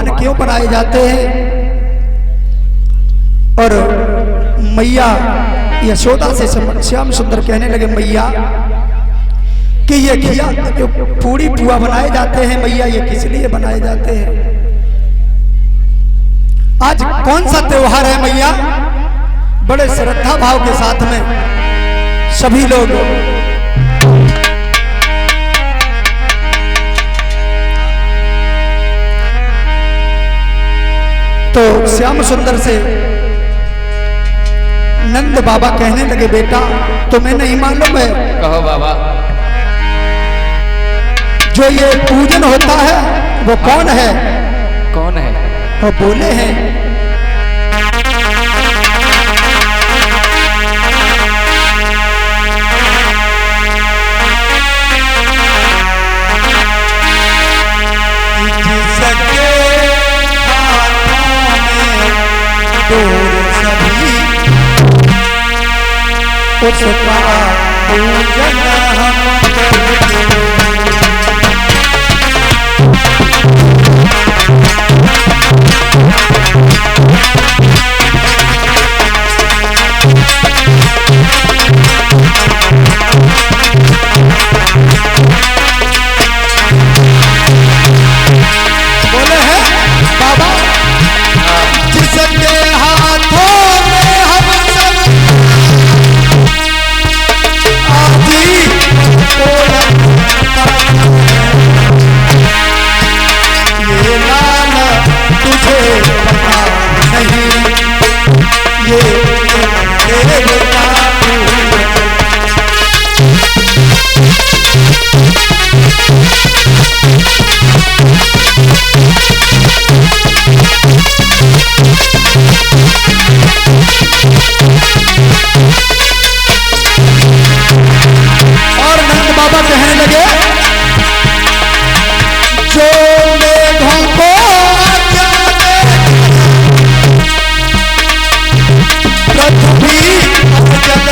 भगवान क्यों बनाए जाते हैं। और मैया यशोदा से श्याम सुंदर कहने लगे, मैया कि ये खिया जो पूरी पुआ बनाए जाते हैं मैया, ये किस लिए बनाए जाते हैं। आज कौन सा त्योहार है मैया। बड़े श्रद्धा भाव के साथ में सभी लोग तो श्याम सुंदर से नंद बाबा कहने लगे, बेटा तुम्हें नहीं मालूम है। कहो बाबा। जो ये पूजन होता है वो कौन है। कौन है। वो बोले हैं, उसका पूजन हम बोले हैं बाबा, जिसके हाथों में हम सब ये लाल तुझे पता नहीं, ये देवता और नंद बाबा कहने लगे, जो मेघों को पृथ्वी जल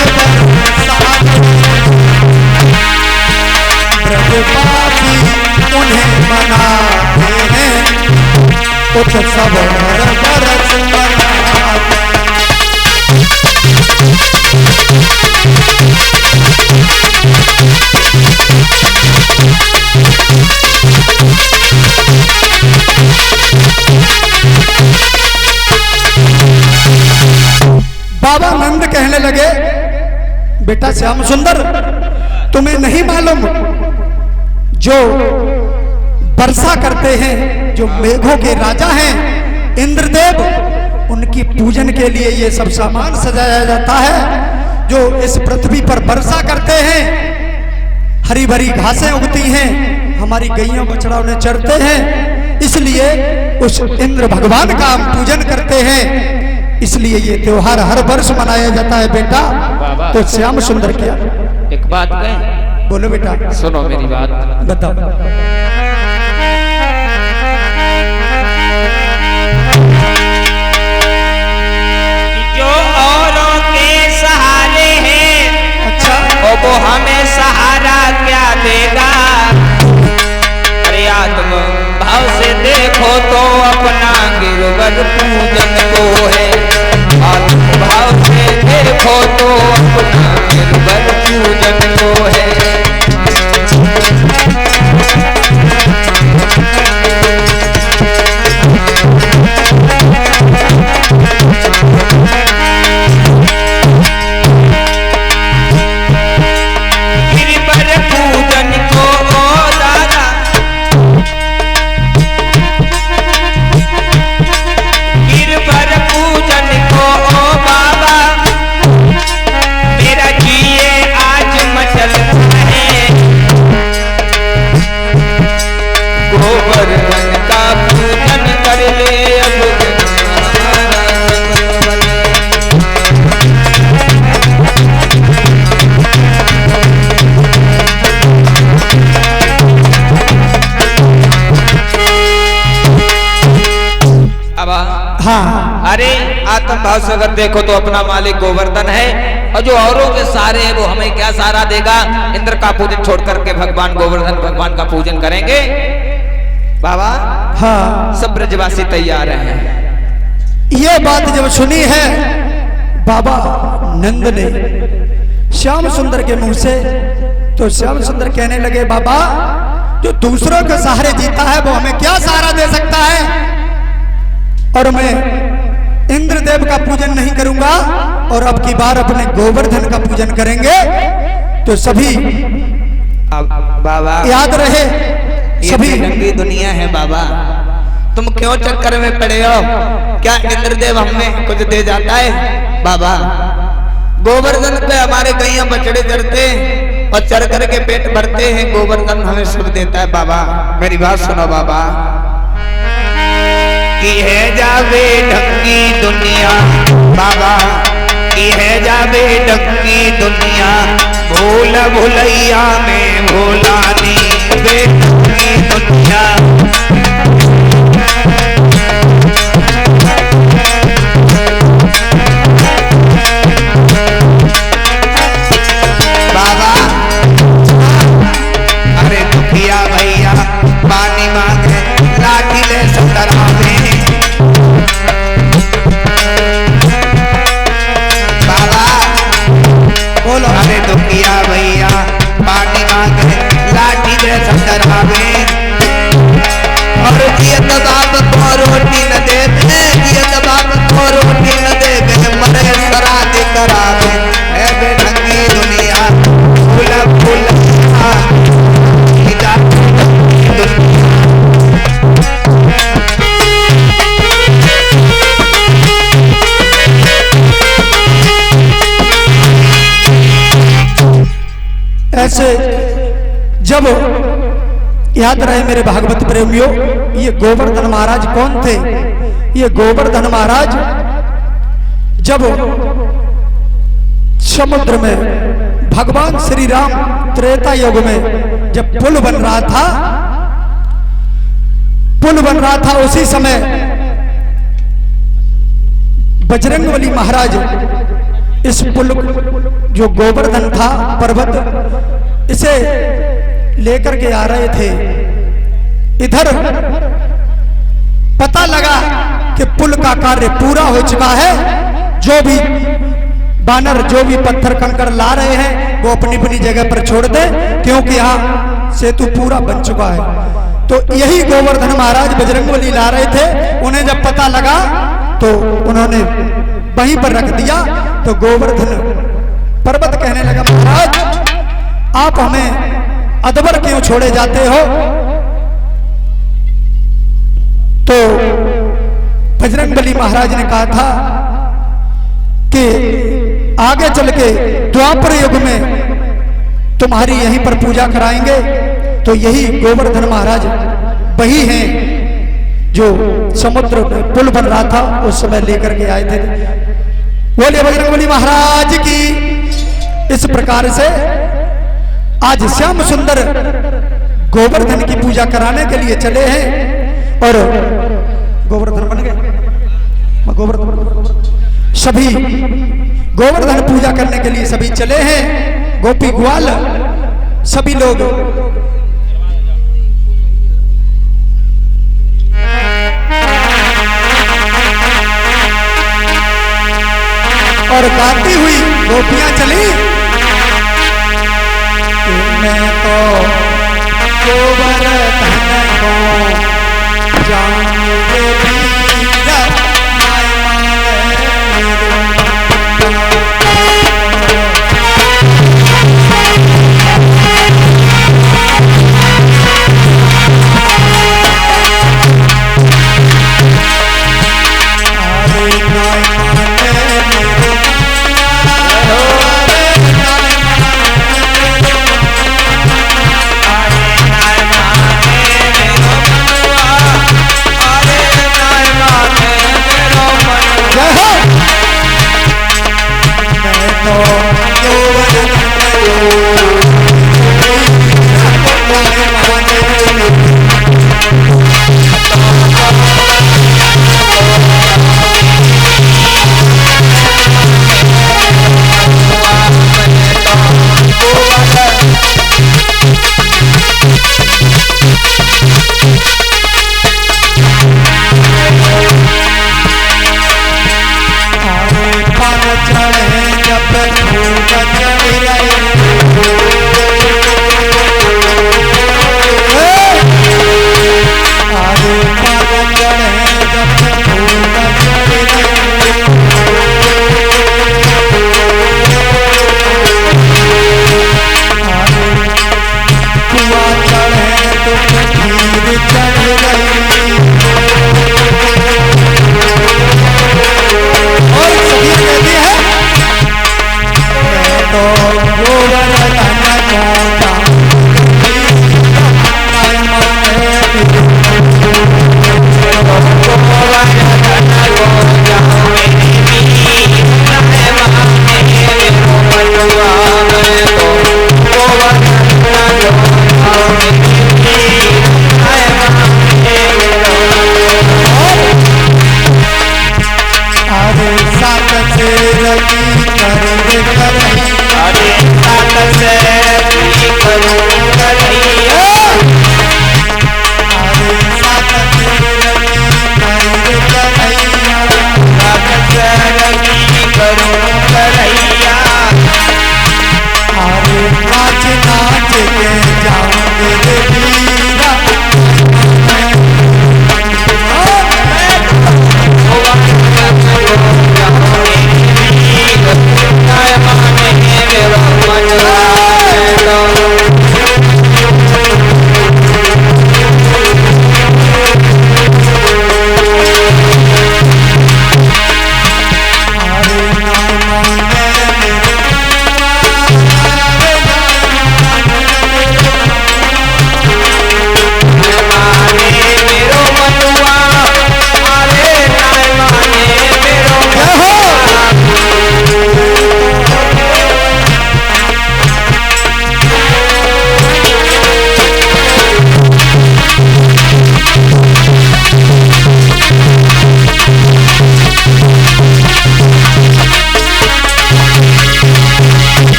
ब्रजपाती उन्हें मनाते हैं, उत्सव बरस मनाते। बाबा नंद कहने लगे, बेटा श्याम सुंदर तुम्हें नहीं मालूम, जो वर्षा करते हैं, जो मेघों के राजा हैं इंद्रदेव, उनकी पूजन के लिए ये सब सामान सजाया जाता है। जो इस पृथ्वी पर वर्षा करते हैं, हरी भरी घासें उगती हैं, हमारी गैया बछड़ा उन्हें चरते हैं, इसलिए उस इंद्र भगवान का हम पूजन करते हैं। इसलिए ये त्योहार हर वर्ष मनाया जाता है बेटा। तो श्याम सुंदर क्या एक बात कहें। बोलो बेटा। सुनो मेरी बात। बताओ। जो औरों के सहारे हैं, अच्छा, वो हमें सहारा क्या देगा। अरे आत्म भाव से देखो तो अपना गिरवर पूजन को है। आत्म भाव से देखो तो अपना गिरवर पूजन को है। हाँ। अरे आत्म भाव से अगर देखो तो अपना मालिक गोवर्धन है, और जो औरों के सहारे है वो हमें क्या सहारा देगा। इंद्र का पूजन छोड़ करके भगवान गोवर्धन भगवान का पूजन करेंगे बाबा। हाँ, सब ब्रजवासी तैयार हैं। ये बात जब सुनी है बाबा नंद ने श्याम सुंदर के मुंह से, तो श्याम सुंदर कहने लगे, बाबा जो दूसरों के सहारे जीता है वो हमें क्या सहारा दे सकता है? और मैं इंद्रदेव का पूजन नहीं करूंगा और अब की बार अपने गोवर्धन का पूजन करेंगे। तो सभी बाबा याद रहे, सभी सभी रंगी दुनिया है बाबा, तुम क्यों चक्कर में पड़े हो? क्या इंद्रदेव हमें कुछ दे जाता है? बाबा गोवर्धन पे हमारे गैया बछड़े चढ़ते और चढ़ करके पेट भरते हैं, गोवर्धन हमें सुख देता है। बाबा मेरी बात सुनो बाबा, की है जावे ढंगी दुनिया बाबा, की है जावे ढंगी दुनिया, भूल भुलैया में भोलानी वे ढंगी दुनिया। बाबा अरे दुखिया भैया पानी मांगे लाठी ले संतरावे, बोलो अरे दुखिया भैया पानी मांगे लाठी दे संतरावे, और जियत बाप को रोटी न देते, जियत बाप को रोटी न देते, मरे श्राद्ध करावे। है बेढंगी दुनिया फूल फूल ऐसे जब याद रहे मेरे भागवत प्रेमियों, ये गोवर्धन महाराज कौन थे? ये गोवर्धन महाराज जब समुद्र में भगवान श्री राम त्रेता युग में जब पुल बन रहा था, उसी समय बजरंगबली महाराज इस पुल जो गोवर्धन था पर्वत, इसे लेकर के आ रहे थे। इधर पता लगा कि पुल का कार्य पूरा हो चुका है, जो भी बानर जो भी पत्थर कंकड़ ला रहे हैं वो अपनी अपनी जगह पर छोड़ दे, क्योंकि यहाँ सेतु पूरा बन चुका है। तो यही गोवर्धन महाराज बजरंगबली ला रहे थे, उन्हें जब पता लगा तो उन्होंने वहीं पर रख दिया। तो गोवर्धन पर्वत कहने लगा, महाराज आप हमें अदबर क्यों छोड़े जाते हो? तो बजरंगबली महाराज ने कहा था कि आगे चल के द्वापर युग में तुम्हारी यहीं पर पूजा कराएंगे। तो यही गोवर्धन महाराज वही हैं जो समुद्र में पुल बन रहा था उस समय लेकर के आए थे। बोलिए बजरंगबली महाराज की। इस प्रकार से आज श्याम सुंदर गोवर्धन की पूजा कराने के लिए चले हैं और गोवर्धन बन गए। गोवर्धन सभी गोवर्धन पूजा करने के लिए सभी चले हैं। गोपी ग्वाल सभी लोग और गाती हुई गोपियां चली। मैं तो गोवर्धन को जाऊंगे